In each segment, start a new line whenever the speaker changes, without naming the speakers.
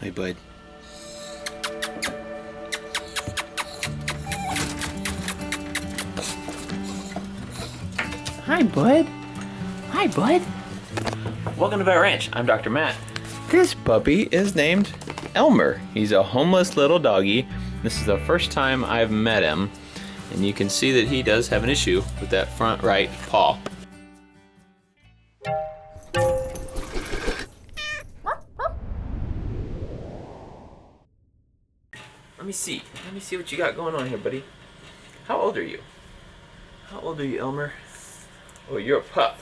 Hey, bud.
Hi, bud. Hi, bud. Welcome to Vet Ranch. I'm Dr. Matt.
This puppy is named Elmer. He's a homeless little doggy. This is the first time I've met him, and you can see that he does have an issue with that front right paw. Let me see what you got going on here, buddy. How old are you? How old are you, Elmer? Oh, you're a pup.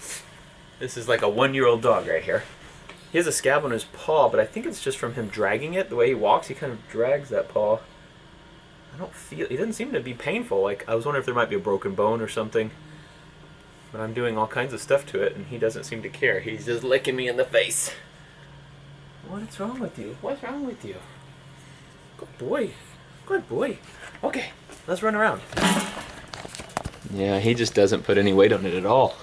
This is like a 1-year-old dog right here. He has a scab on his paw, but I think it's just from him dragging it. The way he walks, he kind of drags that paw. It doesn't seem to be painful. Like, I was wondering if there might be a broken bone or something. But I'm doing all kinds of stuff to it, and he doesn't seem to care. He's just licking me in the face. What's wrong with you? What's wrong with you? Good boy. Good boy. Okay, let's run around. Yeah, he just doesn't put any weight on it at all.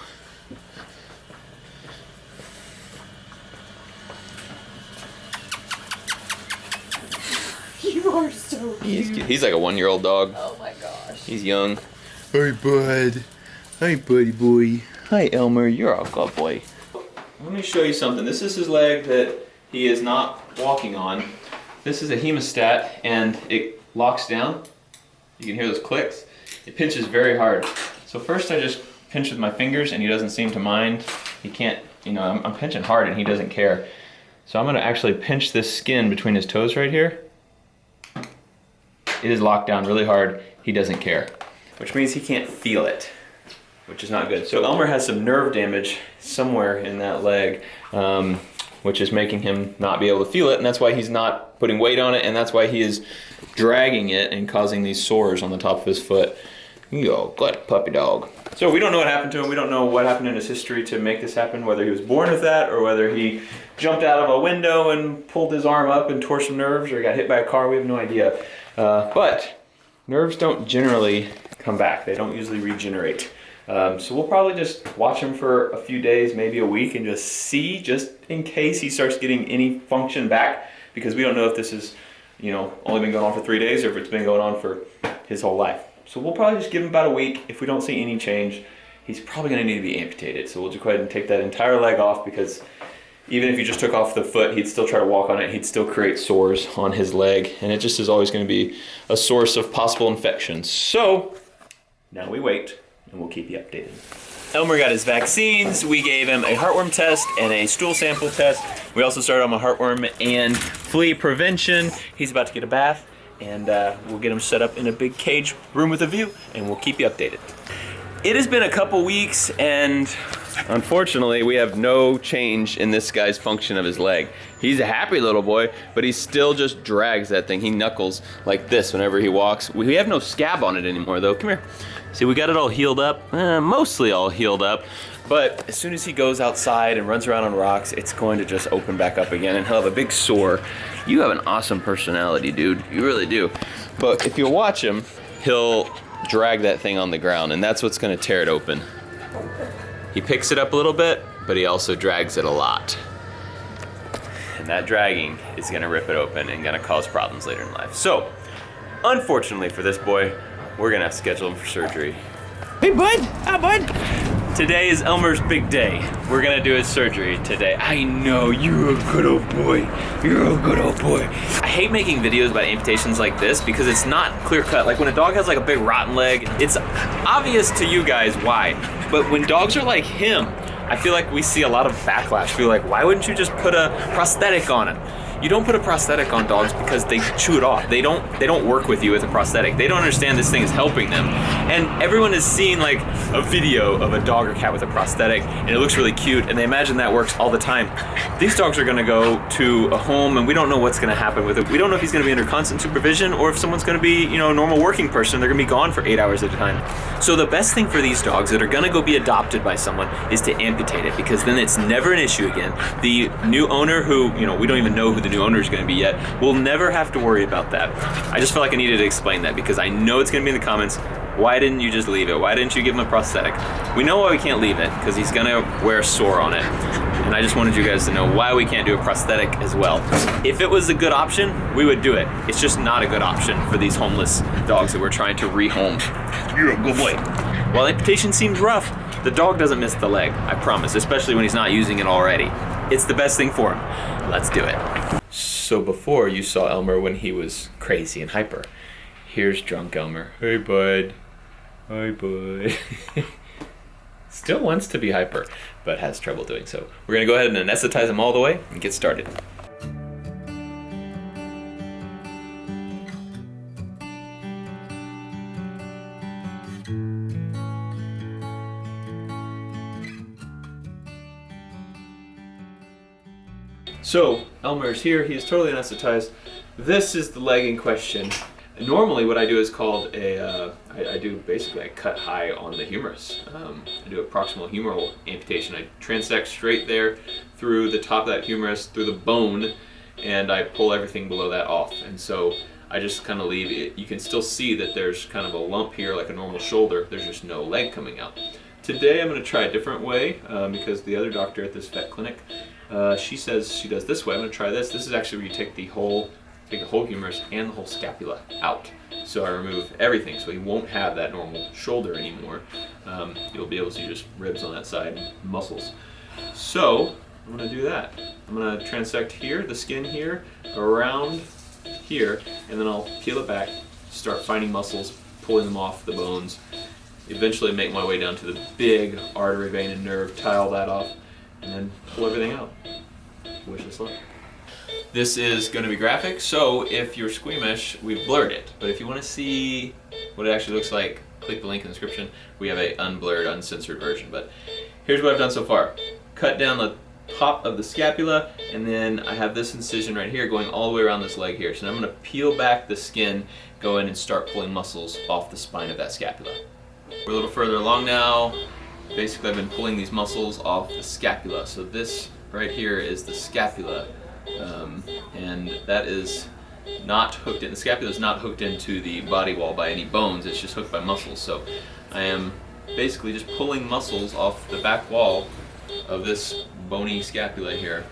You are so cute.
He's like a 1-year-old dog.
Oh my gosh.
He's young. Hi, bud. Hi, buddy boy. Hi, Elmer. You're a good boy. Let me show you something. This is his leg that he is not walking on. This is a hemostat, and it locks down. You can hear those clicks. It pinches very hard. So first I just pinch with my fingers, and he doesn't seem to mind. He can't, I'm pinching hard, and he doesn't care. So I'm gonna actually pinch this skin between his toes right here. It is locked down really hard. He doesn't care, which means he can't feel it, which is not good. So Elmer has some nerve damage somewhere in that leg, which is making him not be able to feel it, and that's why he's not putting weight on it, and that's why he is dragging it and causing these sores on the top of his foot. Yo, good puppy dog. So we don't know what happened to him. We don't know what happened in his history to make this happen, whether he was born with that or whether he jumped out of a window and pulled his arm up and tore some nerves or got hit by a car. We have no idea. But nerves don't generally come back. They don't usually regenerate. So we'll probably just watch him for a few days, maybe a week, and just see, just in case he starts getting any function back, because we don't know if this is, only been going on for 3 days or if it's been going on for his whole life. So we'll probably just give him about a week. If we don't see any change, he's probably gonna need to be amputated. So we'll just go ahead and take that entire leg off, because even if you just took off the foot, he'd still try to walk on it. He'd still create sores on his leg, and it just is always gonna be a source of possible infections. So now we wait, and we'll keep you updated. Elmer got his vaccines. We gave him a heartworm test and a stool sample test. We also started on a heartworm and flea prevention. He's about to get a bath, and we'll get him set up in a big cage room with a view, and we'll keep you updated. It has been a couple weeks, and unfortunately, we have no change in this guy's function of his leg. He's a happy little boy, but he still just drags that thing. He knuckles like this whenever he walks. We have no scab on it anymore, though. Come here. See, we got it all healed up, mostly all healed up, but as soon as he goes outside and runs around on rocks, it's going to just open back up again, and he'll have a big sore. You have an awesome personality, dude. You really do. But if you watch him, he'll drag that thing on the ground, and that's what's gonna tear it open. He picks it up a little bit, but he also drags it a lot. And that dragging is gonna rip it open and gonna cause problems later in life. So, unfortunately for this boy, we're gonna have to schedule him for surgery. Hey, bud. Hi, bud. Today is Elmer's big day. We're gonna do his surgery today. I know, you're a good old boy. You're a good old boy. I hate making videos about amputations like this because it's not clear cut. Like when a dog has like a big rotten leg, it's obvious to you guys why. But when dogs are like him, I feel like we see a lot of backlash. Feel like, why wouldn't you just put a prosthetic on it? You don't put a prosthetic on dogs because they chew it off. They don't work with you with a prosthetic. They don't understand this thing is helping them. And everyone has seen like a video of a dog or cat with a prosthetic, and it looks really cute, and they imagine that works all the time. These dogs are gonna go to a home, and we don't know what's gonna happen with it. We don't know if he's gonna be under constant supervision or if someone's gonna be, a normal working person. They're gonna be gone for 8 hours at a time. So the best thing for these dogs that are gonna go be adopted by someone is to amputate it, because then it's never an issue again. The new owner, who, we don't even know who the new owner is going to be yet, will never have to worry about that. I just felt like I needed to explain that because I know it's going to be in the comments. Why didn't you just leave it? Why didn't you give him a prosthetic? We know why we can't leave it, because he's gonna wear a sore on it. And I just wanted you guys to know why we can't do a prosthetic as well. If it was a good option, we would do it. It's just not a good option for these homeless dogs that we're trying to rehome. You're a good boy. While amputation seems rough, the dog doesn't miss the leg, I promise, especially when he's not using it already. It's the best thing for him. Let's do it. So before you saw Elmer when he was crazy and hyper. Here's drunk Elmer. Hey, bud. Hi, bud. Still wants to be hyper, but has trouble doing so. We're gonna go ahead and anesthetize him all the way and get started. So, Elmer's here, he is totally anesthetized. This is the leg in question. Normally what I do is called I do basically I cut high on the humerus. I do a proximal humeral amputation. I transect straight there through the top of that humerus, through the bone, and I pull everything below that off. And so I just kind of leave it. You can still see that there's kind of a lump here like a normal shoulder. There's just no leg coming out. Today I'm going to try a different way because the other doctor at this vet clinic, she says she does this way. I'm going to try this. This is actually where you take the whole humerus and the whole scapula out. So I remove everything, so he won't have that normal shoulder anymore. You'll be able to see just ribs on that side, muscles. So I'm going to do that. I'm going to transect here, the skin here, around here, and then I'll peel it back, start finding muscles, pulling them off the bones, eventually make my way down to the big artery, vein, and nerve, tie all that off, and then pull everything out. Wish us luck. This is going to be graphic, so if you're squeamish, we've blurred it. But if you want to see what it actually looks like, click the link in the description. We have a unblurred, uncensored version. But here's what I've done so far. Cut down the top of the scapula, and then I have this incision right here going all the way around this leg here. So now I'm going to peel back the skin, go in and start pulling muscles off the spine of that scapula. We're a little further along now. Basically, I've been pulling these muscles off the scapula. So this right here is the scapula. And that is not hooked in. The scapula is not hooked into the body wall by any bones. It's just hooked by muscles. So I am basically just pulling muscles off the back wall of this bony scapula here,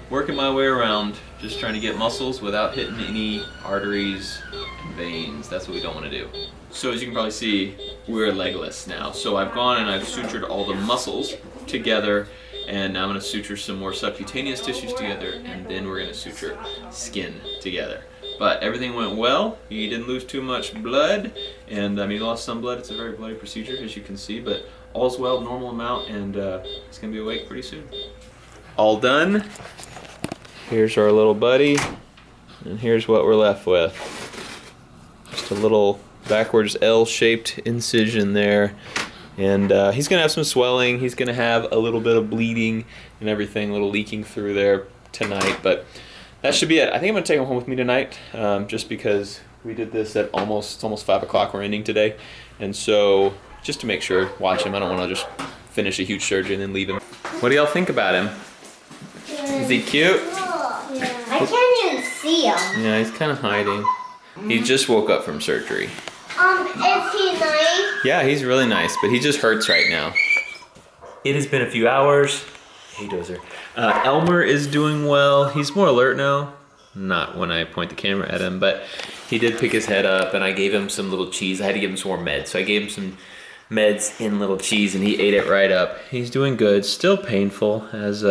working my way around, just trying to get muscles without hitting any arteries and veins. That's what we don't want to do. So as you can probably see, we're legless now. So I've gone and I've sutured all the muscles together, and now I'm going to suture some more subcutaneous tissues together, and then we're going to suture skin together. But everything went well. He didn't lose too much blood, and he lost some blood. It's a very bloody procedure, as you can see, but all's well, normal amount, and he's going to be awake pretty soon. All done. Here's our little buddy, and here's what we're left with. Just a little backwards L-shaped incision there. And he's going to have some swelling. He's going to have a little bit of bleeding and everything, a little leaking through there tonight. But that should be it. I think I'm going to take him home with me tonight just because we did this at almost 5 o'clock. We're ending today. And so just to make sure, watch him. I don't want to just finish a huge surgery and then leave him. What do y'all think about him? Is he cute?
Yeah. I can't even see him.
Yeah, he's kind of hiding. He just woke up from surgery.
Is he nice?
Yeah, he's really nice, but he just hurts right now. It has been a few hours. Hey, Dozer. Elmer is doing well. He's more alert now. Not when I point the camera at him, but he did pick his head up, and I gave him some little cheese. I had to give him some more meds, so I gave him some meds in little cheese, and he ate it right up. He's doing good. Still painful, as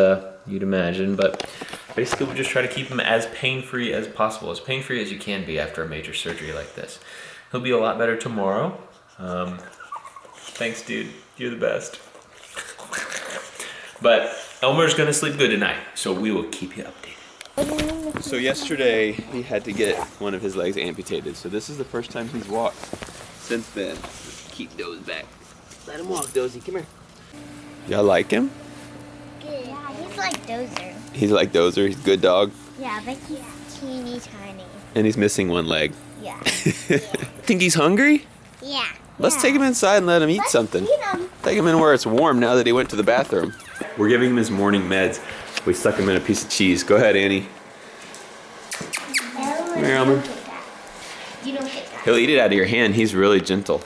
you'd imagine, but basically we just try to keep him as pain-free as possible, as pain-free as you can be after a major surgery like this. He'll be a lot better tomorrow. Thanks, dude. You're the best. But Elmer's gonna sleep good tonight, so we will keep you updated. So yesterday, he had to get one of his legs amputated. So this is the first time he's walked since then. Keep Doze back.
Let him walk, Dozy. Come here.
Y'all like him?
Yeah, he's like Dozer.
He's like Dozer. He's a good dog.
Yeah, but he's teeny tiny.
And he's missing one leg.
Yeah.
Think he's hungry?
Yeah.
Let's take him inside and let him eat something.
Feed him.
Take him in where it's warm now that he went to the bathroom. We're giving him his morning meds. We stuck him in a piece of cheese. Go ahead, Annie. Come here, Elmer.
You don't get that.
He'll eat it out of your hand. He's really gentle.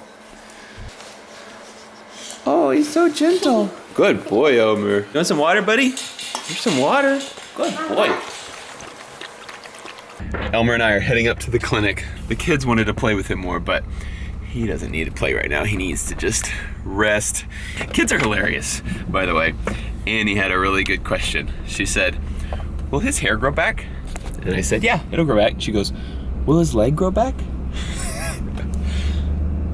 Oh, he's so gentle. Good boy, Elmer. You want some water, buddy? Here's some water. Good boy. Elmer and I are heading up to the clinic. The kids wanted to play with him more, but he doesn't need to play right now. He needs to just rest. Kids are hilarious, by the way. Annie had a really good question. She said, will his hair grow back? And I said, yeah, it'll grow back. She goes, will his leg grow back?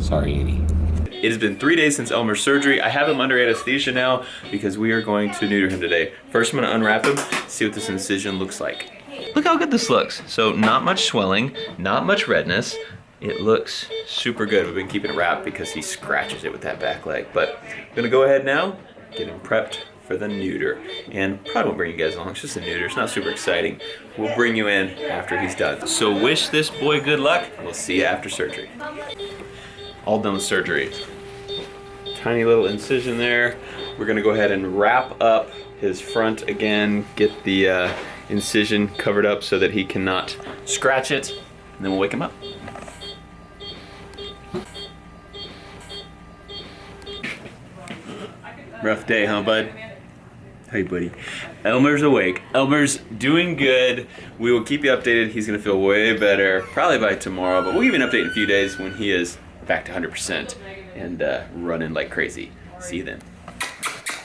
Sorry, Annie. It has been 3 days since Elmer's surgery. I have him under anesthesia now because we are going to neuter him today. First, I'm gonna unwrap him, see what this incision looks like. Look how good this looks. So not much swelling, not much redness. It looks super good. We've been keeping it wrapped because he scratches it with that back leg. But I'm gonna go ahead now, get him prepped for the neuter. And probably won't bring you guys along, it's just a neuter, it's not super exciting. We'll bring you in after he's done. So wish this boy good luck. We'll see you after surgery. All done with surgery. Tiny little incision there. We're gonna go ahead and wrap up his front again, get the incision covered up so that he cannot scratch it, and then we'll wake him up. Rough day, huh, bud? Hey, buddy. Elmer's awake. Elmer's doing good. We will keep you updated. He's gonna feel way better, probably by tomorrow, but we'll give you an update in a few days when he is back to 100% and running like crazy. See you then.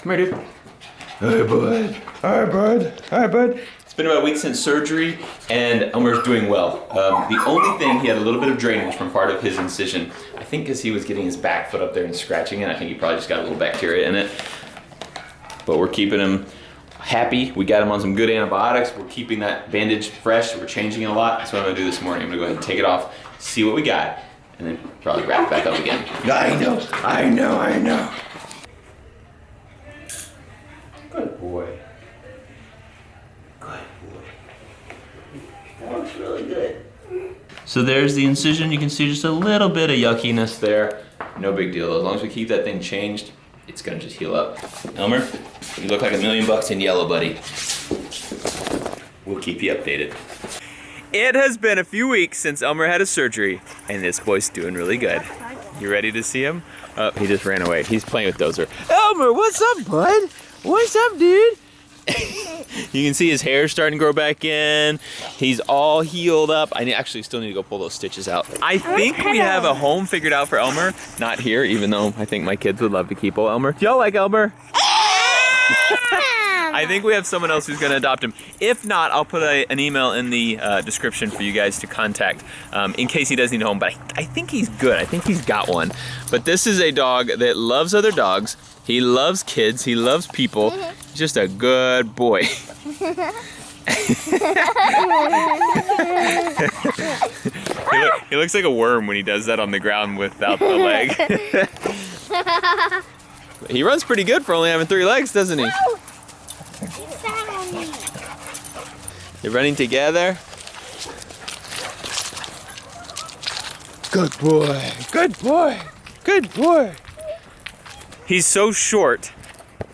Come here, dude. Hi, bud. Hi, bud. Hi, bud. It's been about a week since surgery, and Elmer's doing well. The only thing, he had a little bit of drainage from part of his incision. I think because he was getting his back foot up there and scratching it. I think he probably just got a little bacteria in it. But we're keeping him happy. We got him on some good antibiotics. We're keeping that bandage fresh. We're changing it a lot. That's what I'm gonna do this morning. I'm gonna go ahead and take it off, see what we got, and then probably wrap it back up again. I know. Good boy. Good boy. That looks really good. So there's the incision. You can see just a little bit of yuckiness there. No big deal. As long as we keep that thing changed, it's gonna just heal up. Elmer, you look like $1 million in yellow, buddy. We'll keep you updated. It has been a few weeks since Elmer had his surgery, and this boy's doing really good. You ready to see him? Oh, he just ran away. He's playing with Dozer. Elmer, what's up, bud? What's up, dude? You can see his hair starting to grow back in. He's all healed up. I actually still need to go pull those stitches out. I think we have a home figured out for Elmer. Not here, even though I think my kids would love to keep old Elmer. Do y'all like Elmer? I think we have someone else who's gonna adopt him. If not, I'll put an email in the description for you guys to contact in case he does need a home, but I think he's good. I think he's got one. But this is a dog that loves other dogs. He loves kids, he loves people. He's just a good boy. He looks like a worm when he does that on the ground without the leg. He runs pretty good for only having 3 legs, doesn't he? They're running together. Good boy, good boy, good boy. He's so short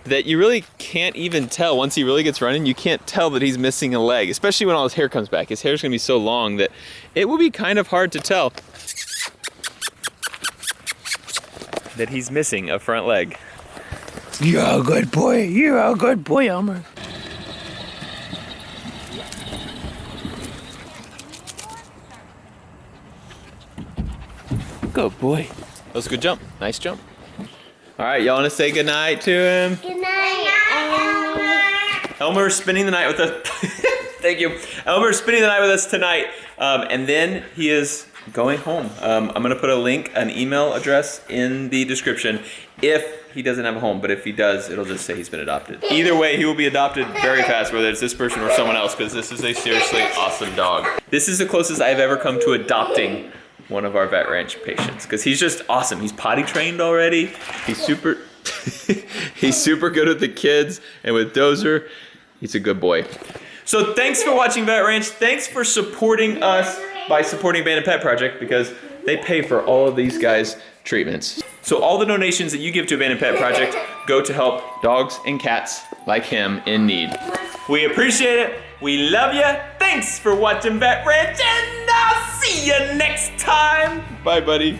that you really can't even tell. Once he really gets running, you can't tell that he's missing a leg, especially when all his hair comes back. His hair's gonna be so long that it will be kind of hard to tell that he's missing a front leg. You're a good boy. You're a good boy, Elmer. Good boy. That was a good jump. Nice jump. All right, y'all want to say goodnight to him?
Good night,
Elmer's spending the night with us. Thank you. Elmer's spending the night with us tonight, and then he is going home. I'm gonna put a link, an email address in the description if he doesn't have a home, but if he does, it'll just say he's been adopted. Either way, he will be adopted very fast, whether it's this person or someone else, because this is a seriously awesome dog. This is the closest I've ever come to adopting one of our Vet Ranch patients, because he's just awesome. He's potty trained already. He's super, he's super good with the kids, and with Dozer, he's a good boy. So thanks for watching Vet Ranch. Thanks for supporting us by supporting Abandoned Pet Project, because they pay for all of these guys' treatments. So all the donations that you give to Abandoned Pet Project go to help dogs and cats like him in need. We appreciate it. We love you. Thanks for watching Vet Ranch, and I'll see you next time. Bye, buddy.